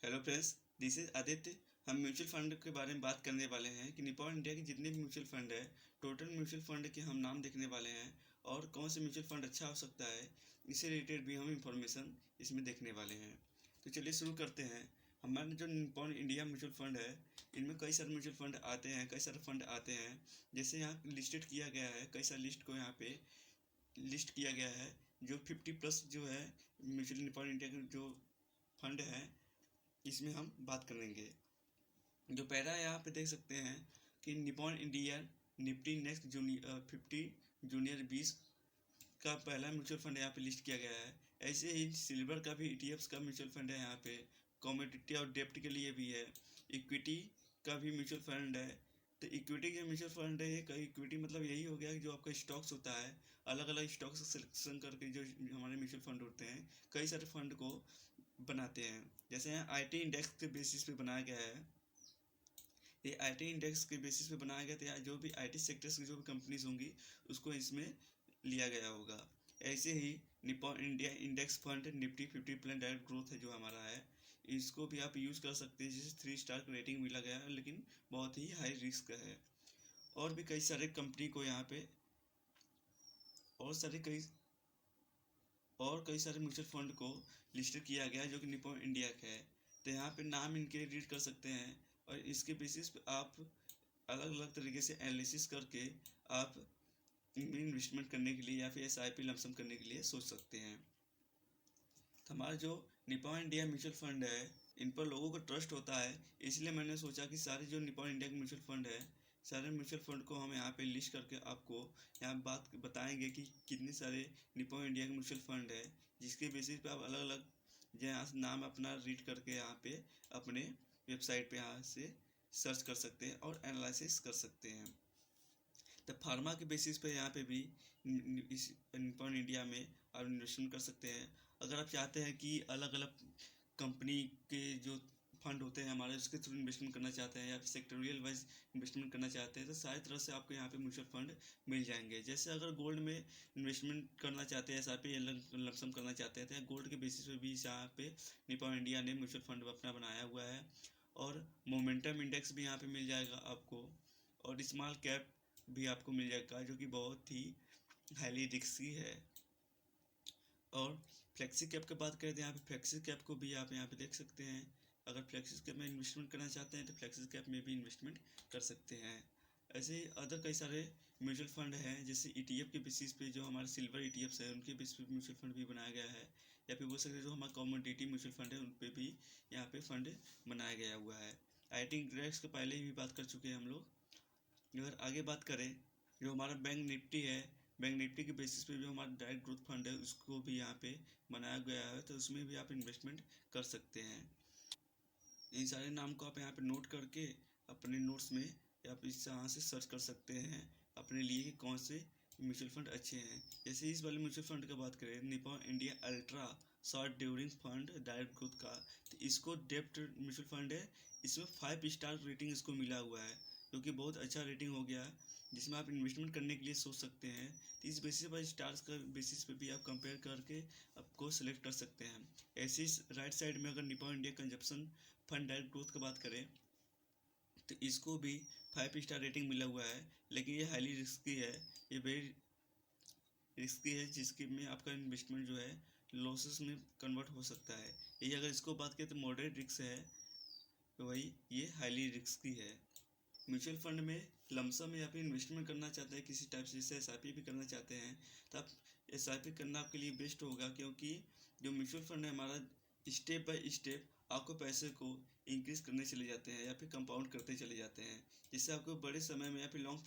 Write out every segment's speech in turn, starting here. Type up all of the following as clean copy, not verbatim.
Hello friends, this is Aditya. हम mutual fund के बारे में बात करने वाले हैं कि निपॉन इंडिया के जितने भी म्यूचुअल फंड है, टोटल म्यूचुअल फंड के हम नाम देखने वाले हैं और कौन से म्यूचुअल फंड अच्छा हो सकता है, इससे रिलेटेड भी हम इंफॉर्मेशन इसमें देखने वाले हैं। तो चलिए शुरू करते हैं। हमारे जो निपॉन इंडिया म्यूचुअल फंड है, इनमें कई सारे म्यूचुअल फंड आते हैं, कई सारे फंड आते हैं। जैसे यहाँ लिस्टेड किया गया है, कई सारे लिस्ट को यहाँ पे लिस्ट किया गया है। जो 50+ जो है म्यूचुअल निपॉन इंडिया के जो फंड है, इसमें हम बात करेंगे। जो पहला है यहाँ पे देख सकते हैं कि Nippon India Nifty next junior 50 junior 20 का पहला म्यूचुअल फंड यहाँ पे लिस्ट किया गया है। ऐसे ही सिल्वर का भी ईटीएफ्स का म्यूचुअल फंड है यहाँ पे। कमोडिटी और डेप्ट के लिए भी है। इक्विटी का भी म्यूचुअल फंड है। तो इक्विटी के म्यूचुअल फंड है, इक्विटी मतलब यही हो गया कि जो आपका स्टॉक्स होता है, अलग अलग स्टॉक्स सिलेक्शन करके जो हमारे म्यूचुअल फंड होते हैं, कई सारे फंड को बनाते हैं। जैसे यहाँ आईटी इंडेक्स के बेसिस पे बनाया गया है। ये आईटी इंडेक्स के बेसिस पे बनाया गया, तो यहाँ जो भी आईटी सेक्टर्स की जो भी कंपनीज होंगी उसको इसमें लिया गया होगा। ऐसे ही Nippon India index fund Nifty 50 plan direct growth है जो हमारा है, इसको भी आप यूज़ कर सकते हैं। जिसे 3 स्टार का रेटिंग मिला गया है, लेकिन बहुत ही हाई रिस्क है। और भी कई सारे कंपनी को यहाँ पे और सारे कई और कई सारे म्यूचुअल फंड को लिस्ट किया गया है जो कि निपॉन इंडिया का है। तो यहाँ पे नाम इनके रीड कर सकते हैं और इसके बेसिस पे आप अलग अलग तरीके से एनालिसिस करके आप इनमें इन्वेस्टमेंट करने के लिए या फिर एसआईपी लमसम करने के लिए सोच सकते हैं। तो हमारा जो निपॉन इंडिया म्यूचुअल फंड है, इन पर लोगों को ट्रस्ट होता है, इसलिए मैंने सोचा कि सारे जो निपॉन इंडिया के म्यूचुअल फंड है, सारे म्यूचुअल फंड को हम यहाँ पे लिस्ट करके आपको यहाँ बात बताएंगे कि कितने सारे निपॉन इंडिया के म्यूचुअल फंड है, जिसके बेसिस पे आप अलग अलग यहाँ नाम अपना रीड करके यहाँ पे अपने वेबसाइट पे यहाँ से सर्च कर सकते हैं और एनालिसिस कर सकते हैं। तो फार्मा के बेसिस पे यहाँ पे भी इस निपॉन इंडिया में आप इन्वेस्टमेंट कर सकते हैं। अगर आप चाहते हैं कि अलग अलग कंपनी के जो फंड होते हैं हमारे, उसके थ्रू इन्वेस्टमेंट करना चाहते हैं या फिर सेक्टोरियल वाइज इन्वेस्टमेंट करना चाहते हैं, तो सारी तरह से आपको यहाँ पे म्यूचुअल फंड मिल जाएंगे। जैसे अगर गोल्ड में इन्वेस्टमेंट करना चाहते हैं, एसआईपी लमसम करना चाहते हैं, तो गोल्ड के बेसिस पे भी यहाँ पे निपॉन इंडिया ने म्यूचुअल फंड अपना बनाया हुआ है। और मोमेंटम इंडेक्स भी यहाँ पे मिल जाएगा आपको, और स्मॉल कैप भी आपको मिल जाएगा जो कि बहुत ही हाईली रिस्की है। और फ्लेक्सी कैप की बात करें तो यहाँ पे फ्लेक्सी कैप को भी आप यहाँ पे देख सकते हैं। अगर फ्लेक्सी कैप में इन्वेस्टमेंट करना चाहते हैं तो फ्लेक्सी कैप में भी इन्वेस्टमेंट कर सकते हैं। ऐसे ही अदर कई सारे म्यूचुअल फंड हैं, जैसे ईटीएफ के बेसिस पे जो हमारे सिल्वर ईटीएफ्स है, उनके बेसिस पे म्यूचुअल फंड भी बनाया गया है। या फिर बोल सकते हैं जो हमारा कमोडिटी म्यूचुअल फंड है, उन पर भी यहाँ पे फंड बनाया गया हुआ है। आईटी इंडेक्स के पहले ही बात कर चुके हैं हम लोग। अगर आगे बात करें, जो हमारा बैंक निफ्टी है, बैंक निफ्टी के बेसिस पे जो हमारा डायरेक्ट ग्रोथ फंड है, उसको भी यहाँ पे बनाया गया है, तो उसमें भी आप इन्वेस्टमेंट कर सकते हैं। इन सारे नाम को आप यहाँ पे नोट करके अपने नोट्स में या फिर यहाँ से सर्च कर सकते हैं अपने लिए कि कौन से म्यूचुअल फंड अच्छे हैं। जैसे इस वाले म्यूचुअल फंड की बात करें, Nippon India ultra short during fund direct growth का, तो इसको डेप्ट म्यूचुअल फंड है। इसमें 5 स्टार रेटिंग इसको मिला हुआ है, जो कि बहुत अच्छा रेटिंग हो गया है, जिसमें आप इन्वेस्टमेंट करने के लिए सोच सकते हैं। तो इस बेसिस पर स्टार्स का बेसिस पे भी आप कंपेयर करके आपको सेलेक्ट कर सकते हैं। ऐसे राइट साइड में अगर Nippon India consumption fund direct growth की बात करें, तो इसको भी 5 स्टार रेटिंग मिला हुआ है, लेकिन ये हाईली रिस्की है। ये वेरी रिस्की है, जिसके में आपका इन्वेस्टमेंट जो है लॉसेस में कन्वर्ट हो सकता है। यही अगर इसको बात करें तो मॉडरेट रिस्क है, तो वही ये हाईली रिस्की है। म्यूचुअल फंड में लमसम में या फिर इन्वेस्टमेंट करना चाहते हैं किसी टाइप से, जैसे एसआईपी भी करना चाहते हैं, तो आप एसआईपी करना आपके लिए बेस्ट होगा, क्योंकि जो म्यूचुअल फंड है हमारा, स्टेप बाय स्टेप आपको पैसे को इंक्रीज करने चले जाते हैं या फिर कंपाउंड करते चले जाते हैं, जिससे आपको बड़े समय में या फिर लॉन्ग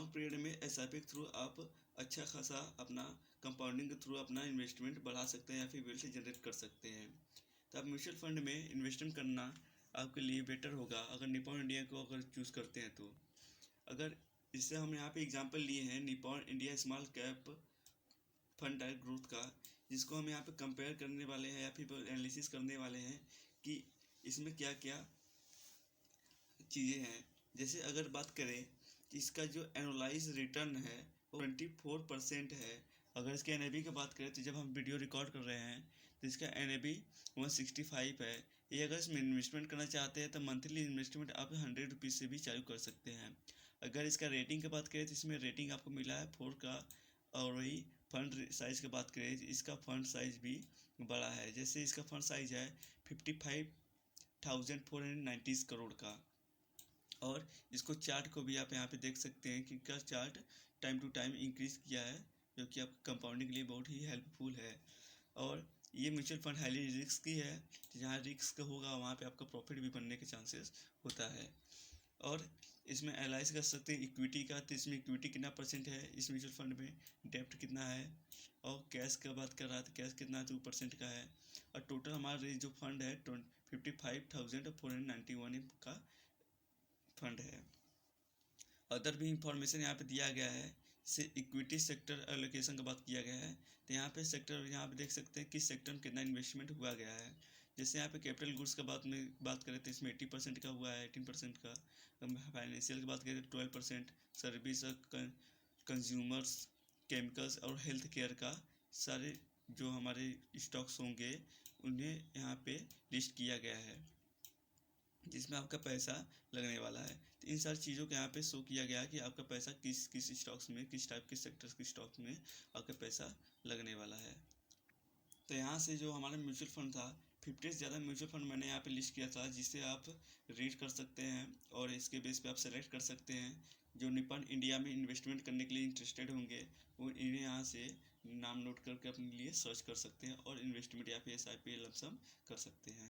पीरियड में एसआईपी के थ्रू आप अच्छा खासा अपना कंपाउंडिंग के थ्रू अपना इन्वेस्टमेंट बढ़ा सकते हैं या फिर वेल्थ जनरेट कर सकते हैं। तो आप म्यूचुअल फंड में इन्वेस्टमेंट करना आपके लिए बेटर होगा अगर निपॉन इंडिया को अगर चूज़ करते हैं तो। अगर इससे हम यहाँ पे एग्जांपल लिए हैं Nippon India small cap fund direct growth का, जिसको हम यहाँ पे कंपेयर करने वाले हैं या फिर एनालिसिस करने वाले हैं कि इसमें क्या क्या चीज़ें हैं। जैसे अगर बात करें कि इसका जो एनुअलाइज रिटर्न है वो 24% है। अगर इसके एनएवी की बात करें तो जब हम वीडियो रिकॉर्ड कर रहे हैं तो इसका NAV 165 है। ये अगर इसमें इन्वेस्टमेंट करना चाहते हैं तो मंथली इन्वेस्टमेंट आप 100 रुपीज़ से भी चालू कर सकते हैं। अगर इसका रेटिंग की बात करें तो इसमें रेटिंग आपको मिला है 4 का। और वही फंड साइज़ की बात करें, इसका फंड साइज़ भी बड़ा है। जैसे इसका फंड साइज़ है 55,490 करोड़ का। और इसको चार्ट को भी आप यहाँ पे देख सकते हैं कि इसका chart time to time increase किया है, जो कि आपको कंपाउंडिंग के लिए बहुत ही हेल्पफुल है। और ये म्यूचुअल फंड हाईली रिस्की है, जहाँ रिस्क होगा वहाँ पे आपका प्रॉफिट भी बनने के चांसेस होता है। और इसमें एनालाइज कर सकते हैं इक्विटी का, तो इसमें इक्विटी कितना परसेंट है इस म्यूचुअल फंड में, डेप्ट कितना है, और कैश का बात कर रहा था, कैश कितना 2% का है। और टोटल हमारा जो फंड है 55,491 का फंड है। अदर भी इंफॉर्मेशन यहाँ पे दिया गया है। से इक्विटी सेक्टर एलोकेशन का बात किया गया है, तो यहाँ पे सेक्टर यहाँ पे देख सकते हैं किस सेक्टर में कितना इन्वेस्टमेंट हुआ गया है। जैसे यहाँ पे कैपिटल गुड्स का बात करें तो इसमें 80% का हुआ है, 18% का। फाइनेंशियल की बात करें तो 12%, सर्विस और कंज्यूमर्स, केमिकल्स और हेल्थ केयर का सारे जो हमारे स्टॉक्स होंगे उन्हें यहाँ पे लिस्ट किया गया है, जिसमें आपका पैसा लगने वाला है। तो इन सारी चीज़ों को यहाँ पे शो किया गया है कि आपका पैसा किस किस स्टॉक्स में, किस टाइप के सेक्टर्स के स्टॉक्स में आपका पैसा लगने वाला है। तो यहाँ से जो हमारा म्यूचुअल फंड था, 50 से ज़्यादा म्यूचुअल फंड मैंने यहाँ पे लिस्ट किया था, जिसे आप रीड कर सकते हैं और इसके बेस पे आप सेलेक्ट कर सकते हैं। जो निपन इंडिया में इन्वेस्टमेंट करने के लिए इंटरेस्टेड होंगे वो इन्हें यहाँ से नाम नोट करके अपने लिए सर्च कर सकते हैं और इन्वेस्टमेंट या फिर SIP लमसम कर सकते हैं।